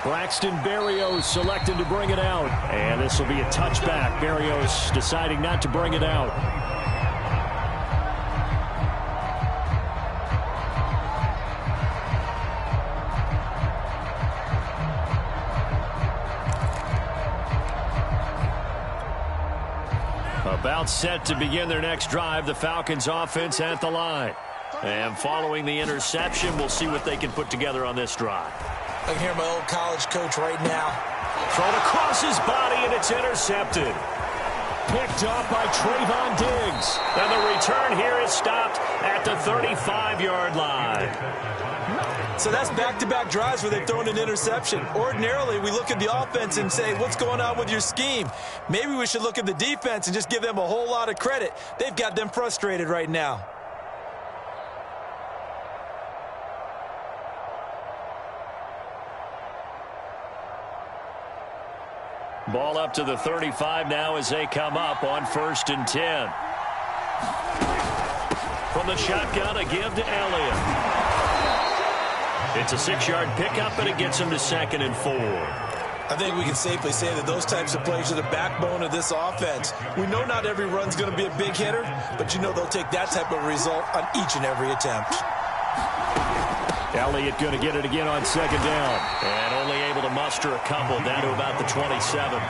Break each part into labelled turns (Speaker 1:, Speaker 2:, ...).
Speaker 1: Braxton Berrios selected to bring it out. And this will be a touchback. Berrios deciding not to bring it out. About set to begin their next drive, the Falcons offense at the line. And following the interception, we'll see what they can put together on this drive.
Speaker 2: I can hear my old college coach right now.
Speaker 1: Thrown across his body, and it's intercepted. Picked up by Trayvon Diggs. And the return here is stopped at the 35-yard line.
Speaker 2: So that's back-to-back drives where they've thrown an interception. Ordinarily, we look at the offense and say, what's going on with your scheme? Maybe we should look at the defense and just give them a whole lot of credit. They've got them frustrated right now.
Speaker 1: Ball up to the 35 now as they come up on 1st and 10. From the shotgun, a give to Elliott. It's a 6-yard pickup, and it gets him to 2nd and 4.
Speaker 2: I think we can safely say that those types of plays are the backbone of this offense. We know not every run's going to be a big hitter, but you know they'll take that type of result on each and every attempt.
Speaker 1: Elliott going to get it again on 2nd down. And only able to muster a couple down to about the 27.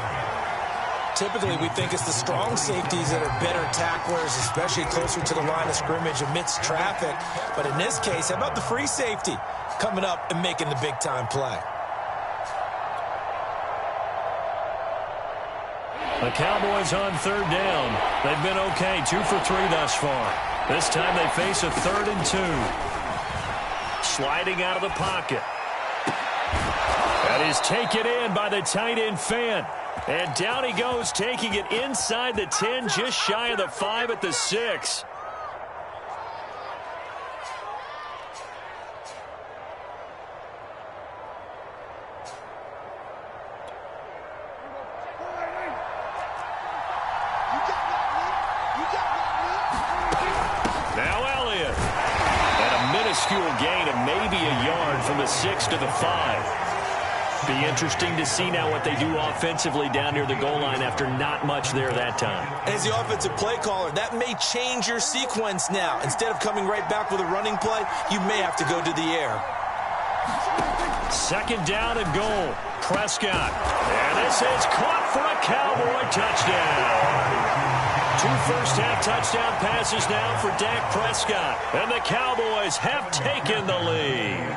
Speaker 2: Typically, we think it's the strong safeties that are better tacklers, especially closer to the line of scrimmage amidst traffic. But in this case, how about the free safety coming up and making the big-time play?
Speaker 1: The Cowboys on 3rd down. They've been okay, 2 for 3 thus far. This time they face a 3rd and 2. Sliding out of the pocket. That is taken in by the tight end Fant. And down he goes, taking it inside the 10, just shy of the 5 at the 6. Gain of maybe a yard from the 6 to the 5. Be interesting to see now what they do offensively down near the goal line after not much there that time.
Speaker 2: As the offensive play caller, that may change your sequence now. Instead of coming right back with a running play, you may have to go to the air.
Speaker 1: 2nd down and goal. Prescott. And this is caught for a Cowboy touchdown. 2 first-half touchdown passes now for Dak Prescott. And the Cowboys have taken the lead.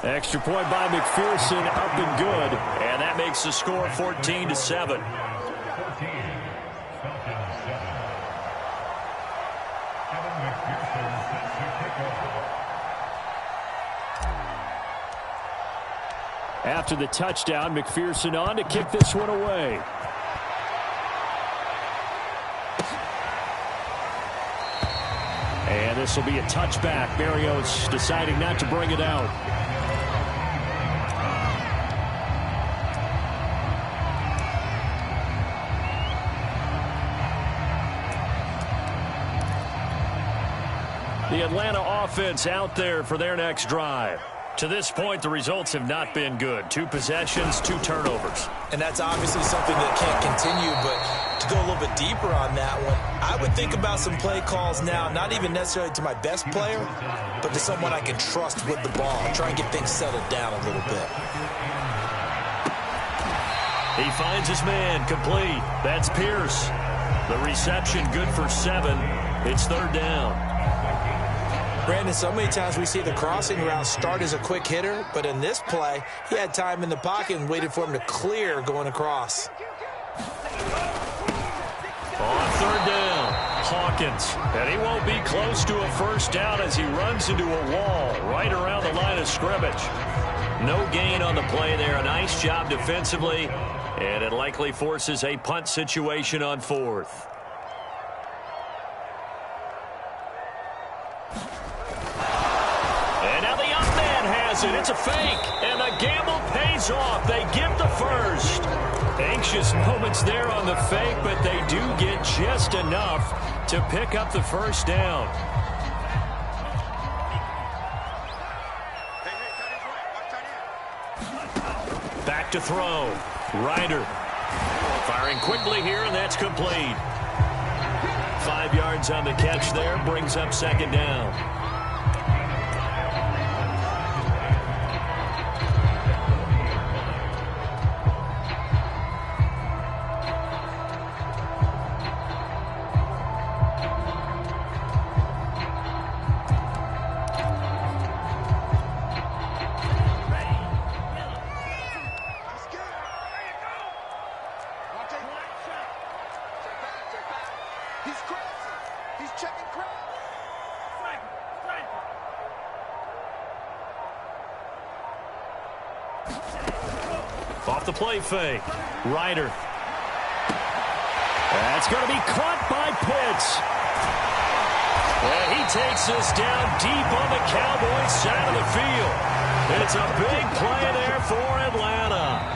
Speaker 1: Extra point by McPherson, up and good. And that makes the score 14-7. After the touchdown, McPherson on to kick this one away. And this will be a touchback. Berrios deciding not to bring it out. The Atlanta offense out there for their next drive. To this point, the results have not been good. 2 possessions, 2 turnovers.
Speaker 2: And that's obviously something that can't continue, but to go a little bit deeper on that one, I would think about some play calls now, not even necessarily to my best player, but to someone I can trust with the ball. Try and get things settled down a little bit.
Speaker 1: He finds his man, complete. That's Pierce. The reception good for 7. It's 3rd down.
Speaker 2: Brandon, so many times we see the crossing route start as a quick hitter, but in this play, he had time in the pocket and waited for him to clear going across.
Speaker 1: On 3rd down, Hawkins. And he won't be close to a 1st down as he runs into a wall right around the line of scrimmage. No gain on the play there. A nice job defensively, and it likely forces a punt situation on 4th. It's a fake, and the gamble pays off. They get the 1st. Anxious moments there on the fake, but they do get just enough to pick up the 1st down. to throw. Ryder firing quickly here, and that's complete. 5 yards on the catch there, brings up second down. Off the play fake. Ryder. That's going to be caught by Pitts. And he takes this down deep on the Cowboys side of the field. It's a big play there for Atlanta.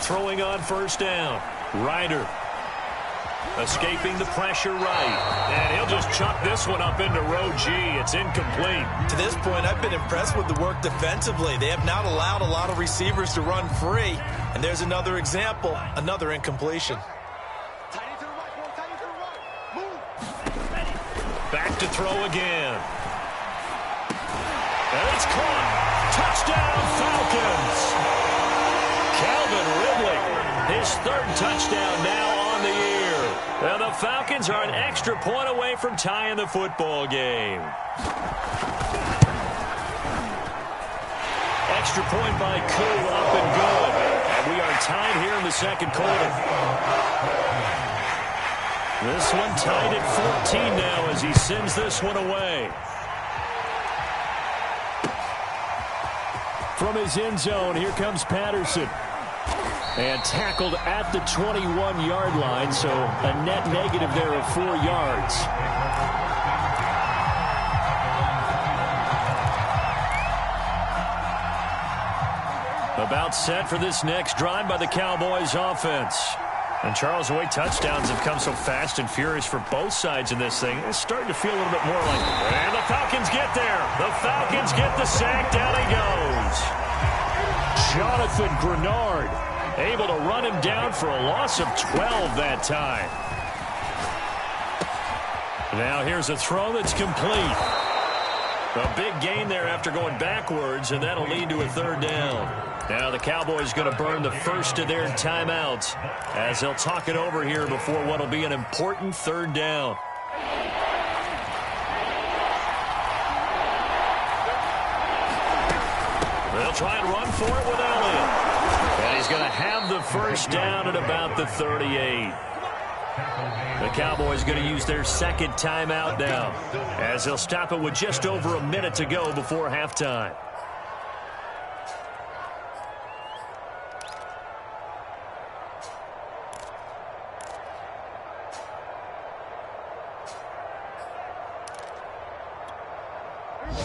Speaker 1: Throwing on first down. Ryder escaping the pressure right. And he'll just chuck this one up into row G. It's incomplete.
Speaker 2: To this point, I've been impressed with the work defensively. They have not allowed a lot of receivers to run free. And there's another example, another incompletion.
Speaker 1: Back to throw again. And it's caught. Touchdown, Falcons. Calvin Ridley, his third touchdown now on the year. And the Falcons are an extra point away from tying the football game. Extra point by Koo, up and good. And we are tied here in the second quarter. This one tied at 14 now as he sends this one away. From his end zone, here comes Patterson. And tackled at the 21-yard line, so a net negative there of 4 yards. About set for this next drive by the Cowboys offense. And Charles, the way touchdowns have come so fast and furious for both sides in this thing, it's starting to feel a little bit more like, and the Falcons get there. The Falcons get the sack. Down he goes. Jonathan Grenard able to run him down for a loss of 12 that time. Now here's a throw that's complete. A big gain there after going backwards, and that'll lead to a third down. Now the Cowboys going to burn the first of their timeouts as they'll talk it over here before what will be an important third down. They'll try and run for it with Elliott. And he's going to have the first down at about the 38. The Cowboys going to use their second timeout now as they'll stop it with just over a minute to go before halftime.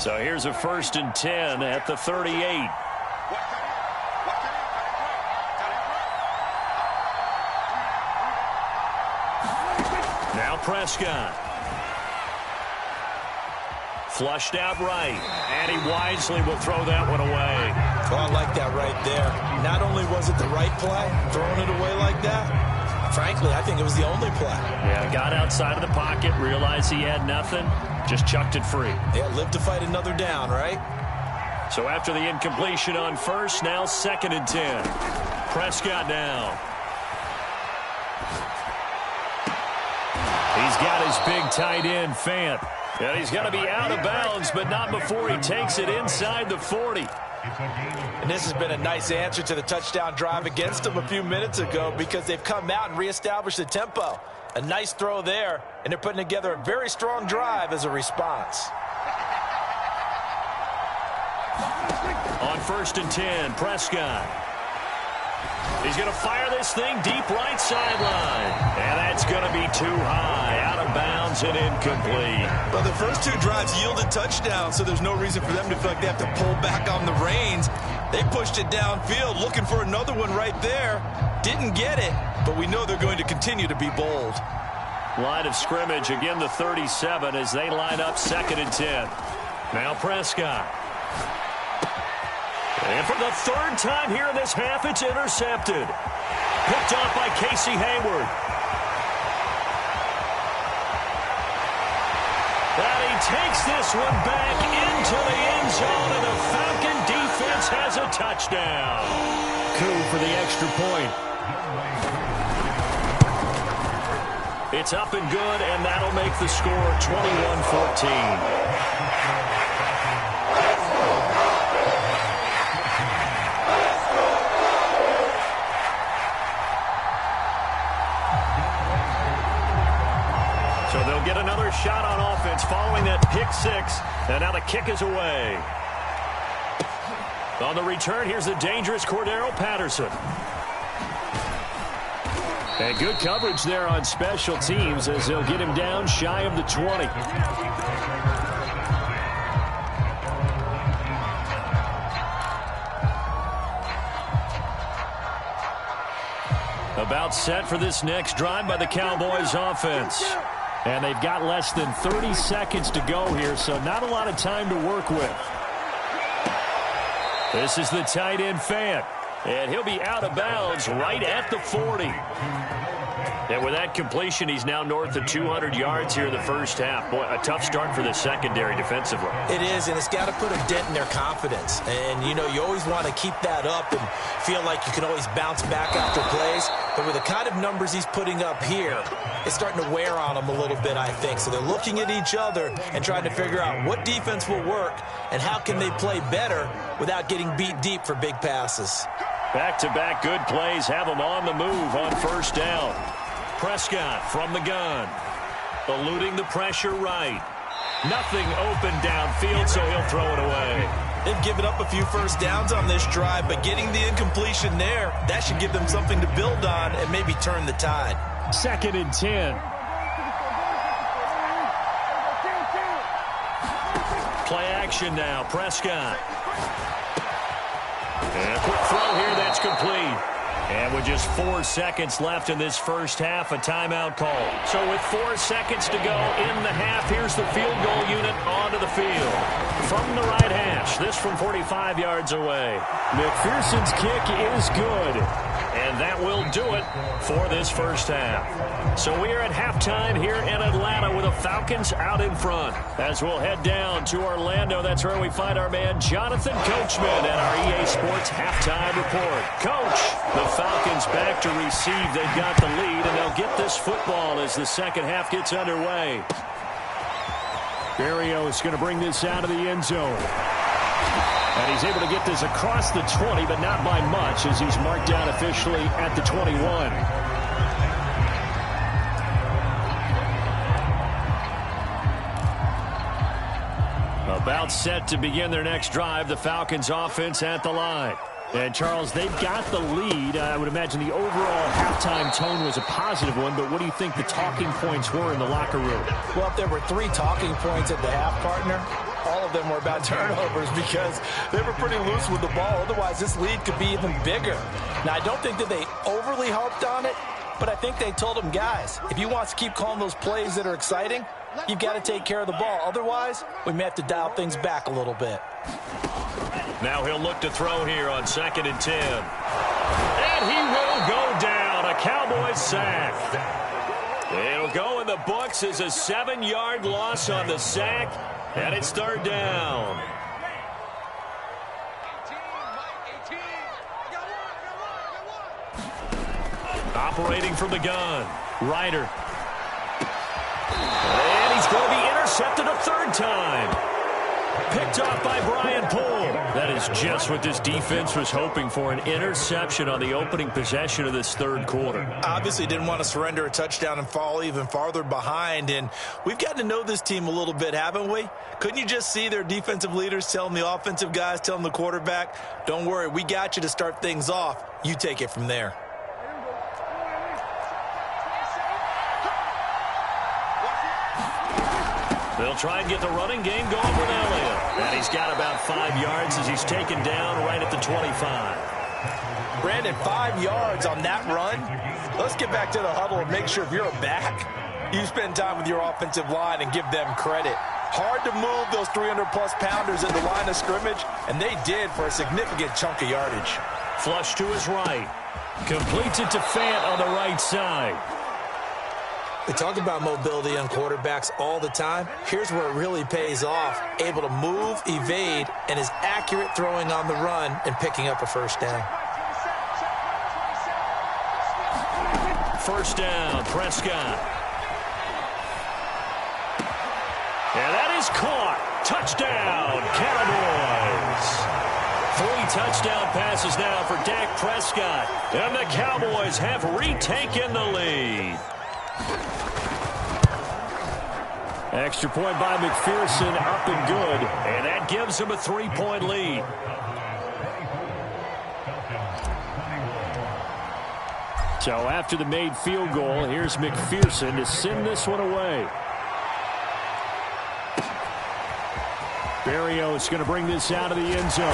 Speaker 1: So here's a 1st and 10 at the 38. Now Prescott. Flushed out right. And he wisely will throw that one away.
Speaker 2: Oh, I like that right there. Not only was it the right play, throwing it away like that, frankly, I think it was the only play.
Speaker 1: Yeah, got outside of the pocket, realized he had nothing, just chucked it free.
Speaker 2: Yeah, live to fight another down, right?
Speaker 1: So after the incompletion on first, now 2nd and 10. Prescott now. He's got his big tight end, Fant. And he's got to be out of bounds, but not before he takes it inside the 40.
Speaker 2: And this has been a nice answer to the touchdown drive against them a few minutes ago because they've come out and reestablished the tempo. A nice throw there, and they're putting together a very strong drive as a response.
Speaker 1: On 1st and 10, Prescott. He's going to fire this thing deep right sideline. And that's going to be too high, out of bounds and incomplete.
Speaker 2: Well, the first two drives yielded touchdowns, so there's no reason for them to feel like they have to pull back on the reins. They pushed it downfield, looking for another one right there. Didn't get it, but we know they're going to continue to be bold.
Speaker 1: Line of scrimmage, again the 37 as they line up 2nd and 10. Now Prescott. And for the 3rd time here in this half, it's intercepted. Picked off by Casey Hayward. And he takes this one back into the end zone, and the Falcon defense has a touchdown. Coup for the extra point. It's up and good, and that'll make the score 21-14. So they'll get another shot on offense following that pick 6, and now the kick is away. On the return, here's the dangerous Cordero Patterson. And good coverage there on special teams as they'll get him down shy of the 20. About set for this next drive by the Cowboys offense. And they've got less than 30 seconds to go here, so not a lot of time to work with. This is the tight end Fant. And he'll be out of bounds right at the 40. And with that completion, he's now north of 200 yards here in the first half. Boy, a tough start for the secondary defensively.
Speaker 2: It is, and it's got to put a dent in their confidence. And, you know, you always want to keep that up and feel like you can always bounce back after plays. But with the kind of numbers he's putting up here, it's starting to wear on them a little bit, I think. So they're looking at each other and trying to figure out what defense will work and how can they play better without getting beat deep for big passes.
Speaker 1: Back-to-back good plays have them on the move on first down. Prescott from the gun. Eluding the pressure right. Nothing open downfield, so he'll throw it away.
Speaker 2: They've given up a few first downs on this drive, but getting the incompletion there, that should give them something to build on and maybe turn the tide.
Speaker 1: 2nd and 10. Play action now. Prescott. And a quick throw here that's complete. And with just 4 seconds left in this first half, a timeout call. So with 4 seconds to go in the half, here's the field goal unit onto the field. From the right hash, this from 45 yards away. McPherson's kick is good. And that will do it for this first half. So we are at halftime here in Atlanta with the Falcons out in front. As we'll head down to Orlando, that's where we find our man Jonathan Coachman at our EA Sports Halftime Report. Coach, the Falcons back to receive. They've got the lead, and they'll get this football as the second half gets underway. Berrios is going to bring this out of the end zone. And he's able to get this across the 20, but not by much, as he's marked down officially at the 21. About set to begin their next drive, the Falcons offense at the line. And, Charles, they've got the lead. I would imagine the overall halftime tone was a positive one, but what do you think the talking points were in the locker room?
Speaker 2: Well, if there were 3 talking points at the half, partner, all of them were about turnovers because they were pretty loose with the ball. Otherwise, this lead could be even bigger. Now, I don't think that they overly harped on it, but I think they told them, guys, if you want to keep calling those plays that are exciting, you've got to take care of the ball. Otherwise, we may have to dial things back a little bit.
Speaker 1: Now he'll look to throw here on 2nd and 10. And he will go down. A Cowboys sack. It'll go in the books as a 7-yard loss on the sack. And it's 3rd down. Operating from the gun. Ryder. And he's going to be intercepted a 3rd time. Picked off by Brian Poole. That is just what this defense was hoping for, an interception on the opening possession of this third quarter.
Speaker 2: Obviously didn't want to surrender a touchdown and fall even farther behind, and we've gotten to know this team a little bit, haven't we? Couldn't you just see their defensive leaders telling the offensive guys, telling the quarterback, don't worry, we got you to start things off. You take it from there.
Speaker 1: They'll try and get the running game going with Elliott. And he's got about 5 yards as he's taken down right at the 25.
Speaker 2: Brandon, 5 yards on that run. Let's get back to the huddle and make sure if you're a back, you spend time with your offensive line and give them credit. Hard to move those 300-plus pounders in the line of scrimmage, and they did for a significant chunk of yardage.
Speaker 1: Flush to his right. Completes it to Fant on the right side.
Speaker 2: We talk about mobility on quarterbacks all the time. Here's where it really pays off. Able to move, evade, and is accurate throwing on the run and picking up a first down.
Speaker 1: First down, Prescott. And that is caught. Touchdown, Cowboys. 3 touchdown passes now for Dak Prescott. And the Cowboys have retaken the lead. Extra point by McPherson, up and good. And that gives him a 3-point lead. So after the made field goal, here's McPherson to send this one away. Berrios going to bring this out of the end zone.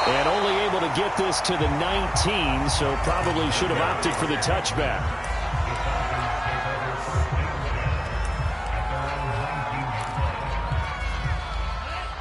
Speaker 1: And only able to get this to the 19, so probably should have opted for the touchback.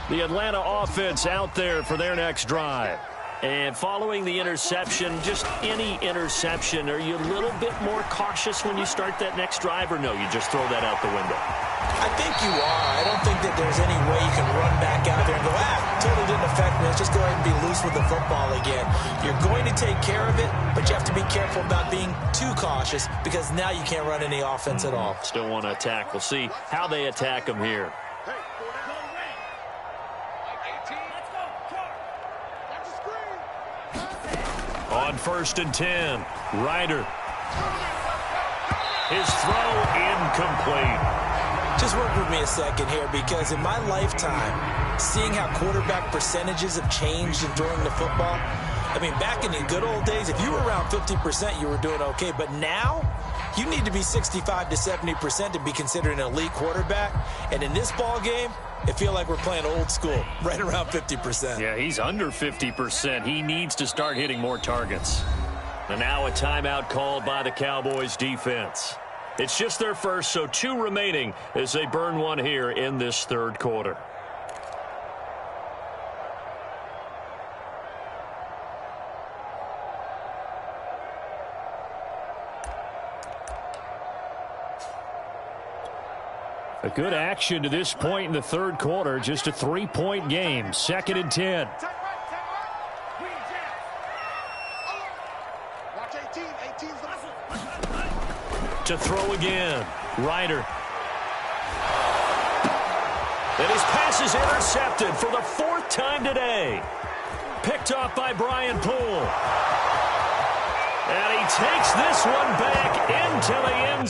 Speaker 1: The Atlanta offense out there for their next drive. And following the interception, just any interception, are you a little bit more cautious when you start that next drive, or no, you just throw that out the window?
Speaker 2: I think you are. I don't think that there's any way you can run back out there and go, totally didn't affect me. Let's just go ahead and be loose with the football again. You're going to take care of it, but you have to be careful about being too cautious because now you can't run any offense at all.
Speaker 1: Still want to attack. We'll see how they attack them here. On 1st and 10, Ryder. His throw incomplete.
Speaker 2: Just work with me a second here, because in my lifetime, seeing how quarterback percentages have changed in throwing the football, I mean, back in the good old days, if you were around 50%, you were doing okay. But now, you need to be 65 to 70% to be considered an elite quarterback. And in this ball game, it feels like we're playing old school, right around 50%.
Speaker 1: Yeah, he's under 50%. He needs to start hitting more targets. And now a timeout called by the Cowboys defense. It's just their first, so 2 remaining as they burn one here in this third quarter. A good action to this point in the third quarter. Just a 3-point game. 2nd and 10. To throw again. Ryder. And his pass is intercepted for the 4th time today. Picked off by Brian Poole. And he takes this one back into the end